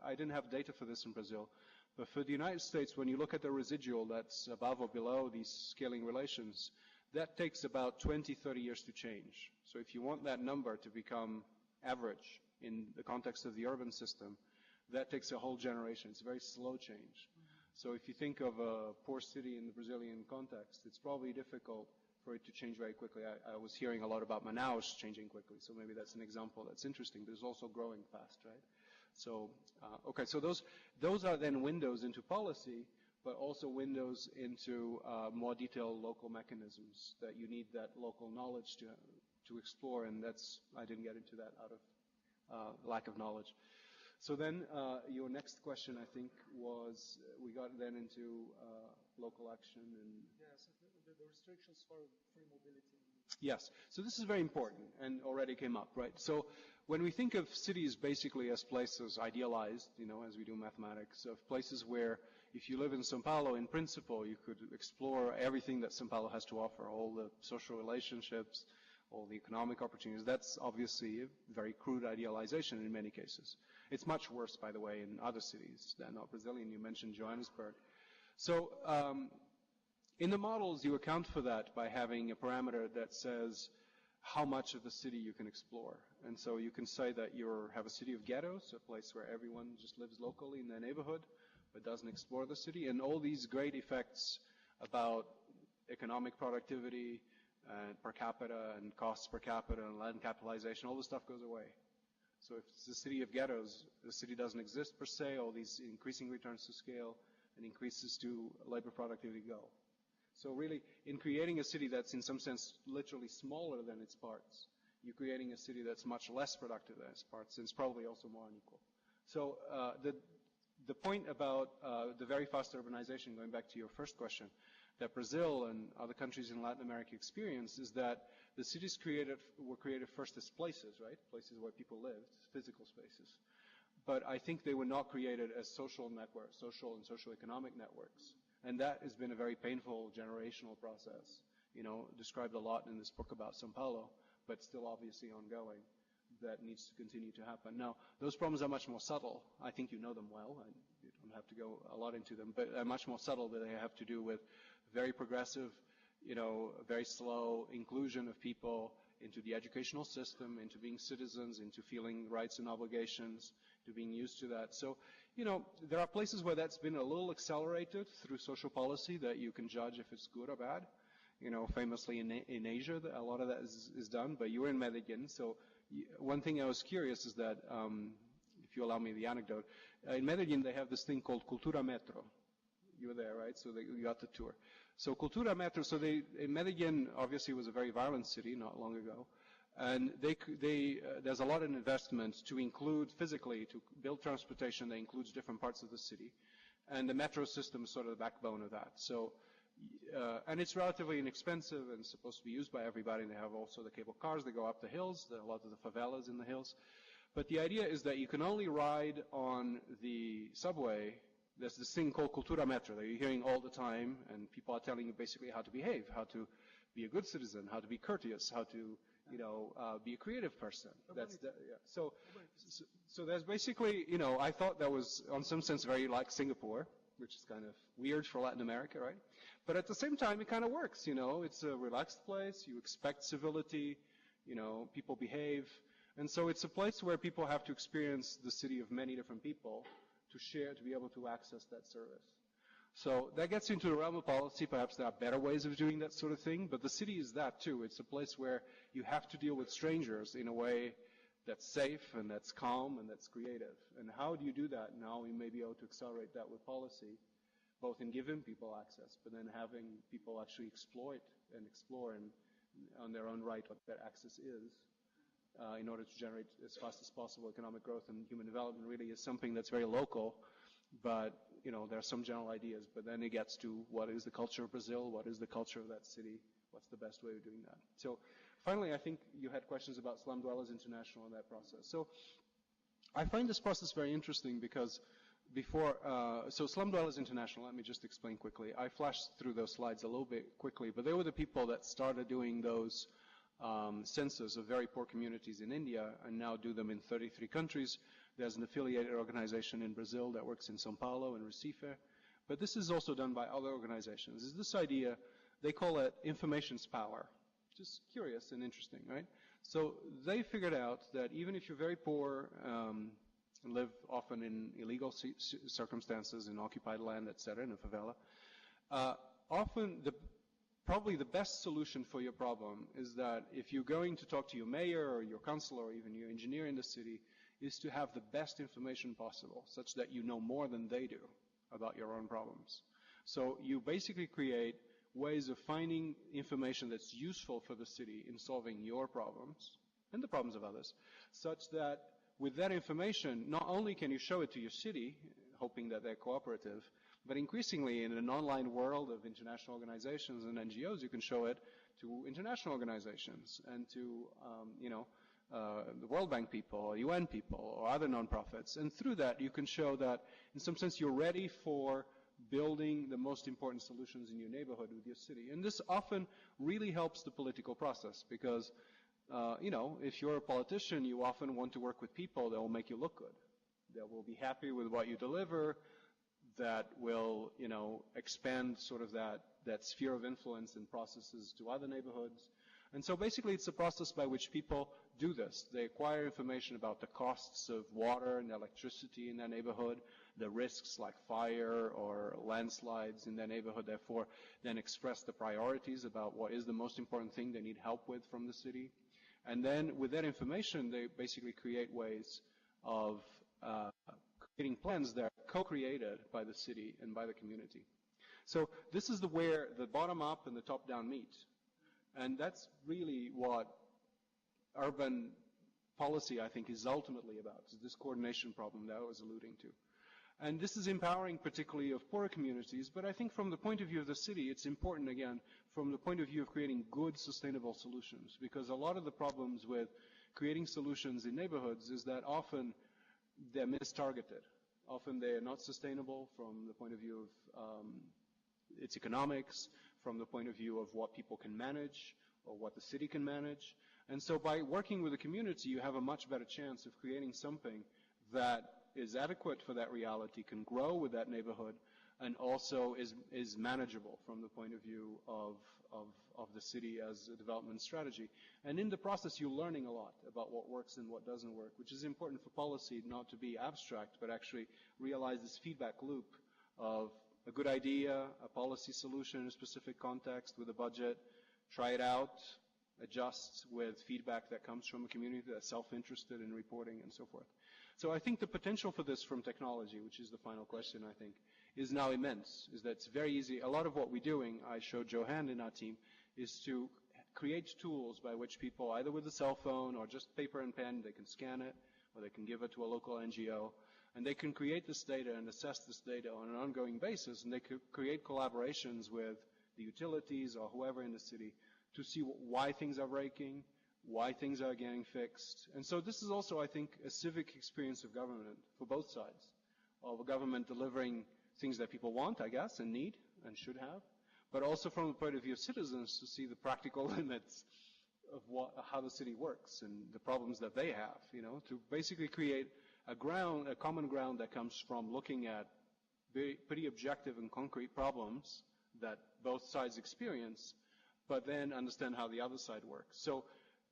I didn't have data for this in Brazil, but for the United States, when you look at the residual that's above or below these scaling relations, that takes about 20, 30 years to change. So if you want that number to become average in the context of the urban system, that takes a whole generation. It's a very slow change. So if you think of a poor city in the Brazilian context, it's probably difficult for it to change very quickly. I was hearing a lot about Manaus changing quickly, so maybe that's an example that's interesting, but it's also growing fast, right? So, okay, so those are then windows into policy, but also windows into more detailed local mechanisms that you need that local knowledge to explore, and I didn't get into that out of lack of knowledge. So then your next question, I think, was we got then into local action and... Yes, the restrictions for free mobility. Yes, so this is very important and already came up, right? So when we think of cities basically as places idealized, as we do mathematics, of places where if you live in São Paulo, in principle, you could explore everything that São Paulo has to offer, all the social relationships, all the economic opportunities. That's obviously a very crude idealization in many cases. It's much worse, by the way, in other cities than not Brazilian. You mentioned Johannesburg. So in the models, you account for that by having a parameter that says how much of the city you can explore. And so you can say that you have a city of ghettos, a place where everyone just lives locally in their neighborhood, but doesn't explore the city. And all these great effects about economic productivity, and per capita, and costs per capita, and land capitalization, all this stuff goes away. So if it's a city of ghettos, the city doesn't exist per se, all these increasing returns to scale and increases to labor productivity go. So really, in creating a city that's in some sense literally smaller than its parts, you're creating a city that's much less productive than its parts, and it's probably also more unequal. So the point about the very fast urbanization, going back to your first question, that Brazil and other countries in Latin America experience is that the cities were created first as places, right? Places where people lived, physical spaces. But I think they were not created as social networks, social and socio-economic networks. And that has been a very painful generational process, described a lot in this book about São Paulo, but still obviously ongoing, that needs to continue to happen. Now, those problems are much more subtle. I think you know them well, and you don't have to go a lot into them, but they're much more subtle, that they have to do with very progressive, very slow inclusion of people into the educational system, into being citizens, into feeling rights and obligations, to being used to that. So, there are places where that's been a little accelerated through social policy that you can judge if it's good or bad. Famously in Asia, a lot of that is done, but you were in Medellin, so one thing I was curious is that, if you allow me the anecdote, in Medellin they have this thing called Cultura Metro. You were there, right? So you got the tour. So Cultura Metro, in Medellin obviously was a very violent city not long ago, and there's a lot of investment to include physically, to build transportation that includes different parts of the city, and the metro system is sort of the backbone of that. So, and it's relatively inexpensive and supposed to be used by everybody. And they have also the cable cars that go up the hills, a lot of the favelas in the hills. But the idea is that you can only ride on the subway. There's this thing called Cultura Metro that you're hearing all the time, and people are telling you basically how to behave, how to be a good citizen, how to be courteous, how to, be a creative person. So there's basically, I thought that was, in some sense, very like Singapore, which is kind of weird for Latin America, right? But at the same time, it kind of works, It's a relaxed place. You expect civility, people behave. And so it's a place where people have to experience the city of many different people to be able to access that service. So that gets into the realm of policy. Perhaps there are better ways of doing that sort of thing, but the city is that too. It's a place where you have to deal with strangers in a way that's safe and that's calm and that's creative. And how do you do that? Now we may be able to accelerate that with policy, both in giving people access, but then having people actually exploit and explore and on their own right what that access is, in order to generate as fast as possible economic growth and human development. Really is something that's very local, but there are some general ideas. But then it gets to what is the culture of Brazil, what is the culture of that city, what's the best way of doing that. So finally, I think you had questions about Slum Dwellers International and that process. So I find this process very interesting because so Slum Dwellers International, let me just explain quickly. I flashed through those slides a little bit quickly, but they were the people that started doing those census of very poor communities in India and now do them in 33 countries There's an affiliated organization in Brazil that works in São Paulo and Recife. But this is also done by other organizations. Is this idea, they call it information's power. Just curious and interesting, right? So they figured out that even if you're very poor, and live often in illegal circumstances, in occupied land, etc., in a favela, often probably the best solution for your problem is that if you're going to talk to your mayor or your councilor or even your engineer in the city, is to have the best information possible, such that you know more than they do about your own problems. So you basically create ways of finding information that's useful for the city in solving your problems and the problems of others, such that with that information, not only can you show it to your city, hoping that they're cooperative, but increasingly in an online world of international organizations and NGOs, you can show it to international organizations and to, the World Bank people or UN people or other nonprofits. And through that, you can show that, in some sense, you're ready for building the most important solutions in your neighborhood with your city. And this often really helps the political process because, if you're a politician, you often want to work with people that will make you look good, that will be happy with what you deliver, that will, expand sort of that sphere of influence and processes to other neighborhoods. And so basically it's a process by which people do this. They acquire information about the costs of water and electricity in their neighborhood, the risks like fire or landslides in their neighborhood, therefore then express the priorities about what is the most important thing they need help with from the city. And then with that information, they basically create ways of creating plans that are co-created by the city and by the community. So this is where the bottom-up and the top-down meet. And that's really what urban policy, I think, is ultimately about, is this coordination problem that I was alluding to. And this is empowering particularly of poorer communities, but I think from the point of view of the city, it's important, again, from the point of view of creating good, sustainable solutions, because a lot of the problems with creating solutions in neighborhoods is that often they're mistargeted. Often they are not sustainable from the point of view of its economics, from the point of view of what people can manage or what the city can manage. And so by working with the community, you have a much better chance of creating something that is adequate for that reality, can grow with that neighborhood, and also is manageable from the point of view of the city as a development strategy. And in the process, you're learning a lot about what works and what doesn't work, which is important for policy not to be abstract, but actually realize this feedback loop of a good idea, a policy solution in a specific context with a budget, try it out, adjust with feedback that comes from a community that's self-interested in reporting and so forth. So I think the potential for this from technology, which is the final question, I think, is now immense, is that it's very easy. A lot of what we're doing, I showed Johan in our team, is to create tools by which people, either with a cell phone or just paper and pen, they can scan it, or they can give it to a local NGO, and they can create this data and assess this data on an ongoing basis, and they could create collaborations with the utilities or whoever in the city to see why things are breaking, why things are getting fixed. And so this is also, I think, a civic experience of government for both sides, of a government delivering things that people want, I guess, and need and should have, but also from the point of view of citizens to see the practical limits of how the city works and the problems that they have, to basically create a common ground that comes from looking at pretty objective and concrete problems that both sides experience, but then understand how the other side works. So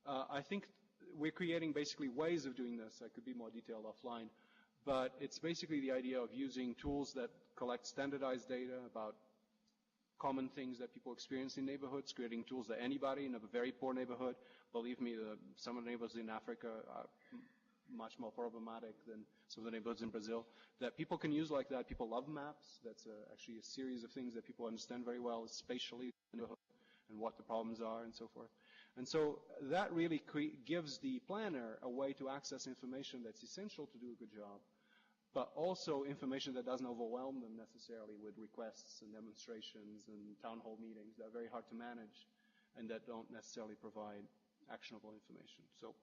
I think we're creating basically ways of doing this. I could be more detailed offline, but it's basically the idea of using tools that collect standardized data about common things that people experience in neighborhoods, creating tools that anybody in a very poor neighborhood, believe me, some of the neighborhoods in Africa are much more problematic than some of the neighborhoods in Brazil, that people can use like that. People love maps. That's actually a series of things that people understand very well spatially and what the problems are and so forth. And so that really gives the planner a way to access information that's essential to do a good job, but also information that doesn't overwhelm them necessarily with requests and demonstrations and town hall meetings that are very hard to manage and that don't necessarily provide actionable information. So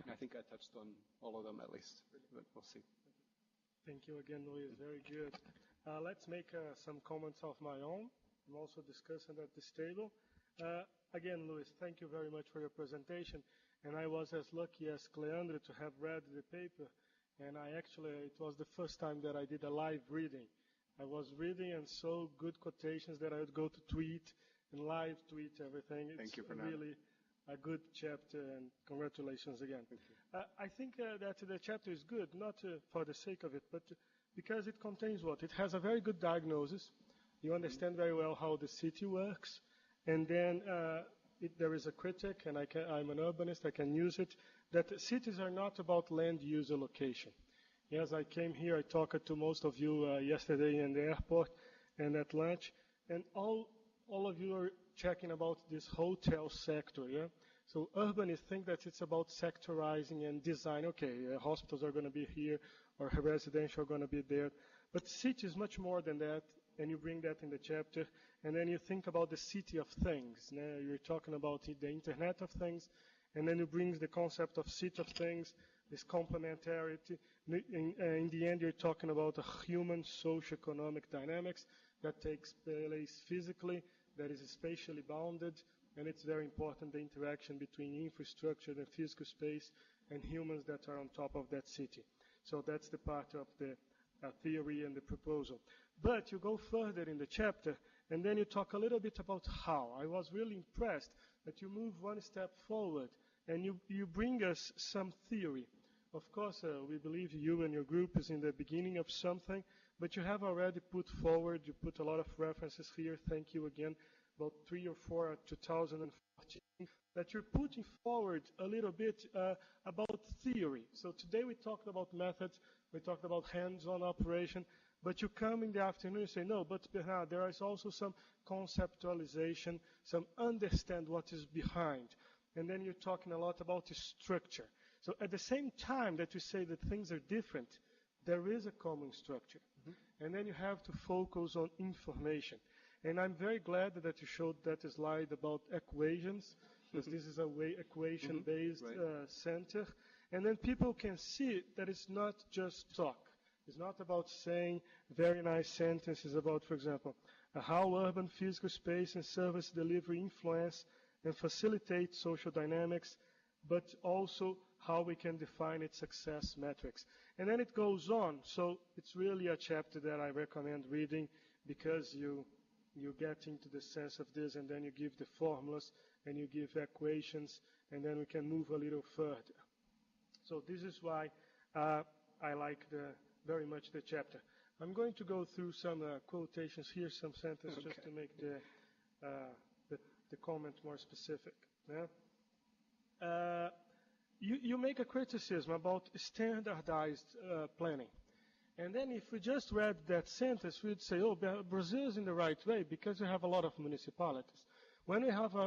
I think I touched on all of them at least, but we'll see. Thank you again, Luis. Very good. Let's make some comments of my own. I'm also discussing at this table. Again, Luis, thank you very much for your presentation. And I was as lucky as Cleandro to have read the paper. And it was the first time that I did a live reading. I was reading and so good quotations that I would go to tweet and live tweet everything. Thank you, Bernardo. Really a good chapter, and congratulations again. I think that the chapter is good, not for the sake of it, but because it contains what? It has a very good diagnosis. You understand very well how the city works. And then there is a critic, and I'm an urbanist, I can use it, that cities are not about land use allocation. Yes, I came here, I talked to most of you yesterday in the airport and at lunch, and all of you are checking about this hotel sector, yeah? So urbanists think that it's about sectorizing and design. Okay, hospitals are going to be here, or residential are going to be there. But city is much more than that, and you bring that in the chapter. And then you think about the city of things. Now you're talking about the Internet of Things, and then you bring the concept of city of things, this complementarity. In the end, you're talking about a human socio-economic dynamics that takes place physically, that is spatially bounded, and it's very important, the interaction between infrastructure, the physical space, and humans that are on top of that city. So that's the part of the theory and the proposal. But you go further in the chapter, and then you talk a little bit about how. I was really impressed that you move one step forward, and you bring us some theory. Of course, we believe you and your group is in the beginning of something, but you have already put forward, you put a lot of references here, thank you again, about 3 or 4 at 2014, that you're putting forward a little bit about theory. So today we talked about methods, we talked about hands-on operation, but you come in the afternoon and say, no, but Bernardo, there is also some conceptualization, some understand what is behind. And then you're talking a lot about the structure. So at the same time that you say that things are different, there is a common structure. Mm-hmm. And then you have to focus on information. And I'm very glad that you showed that slide about equations, because this is a way equation-based center. And then people can see that it's not just talk. It's not about saying very nice sentences about, for example, how urban physical space and service delivery influence and facilitate social dynamics, but also how we can define its success metrics. And then it goes on. So it's really a chapter that I recommend reading, because you get into the sense of this, and then you give the formulas, and you give equations, and then we can move a little further. So this is why I like very much the chapter. I'm going to go through some quotations here, some sentences, just to make the comment more specific. Yeah? You make a criticism about standardized planning. And then if we just read that sentence, we'd say, oh, Brazil is in the right way because we have a lot of municipalities. When we have a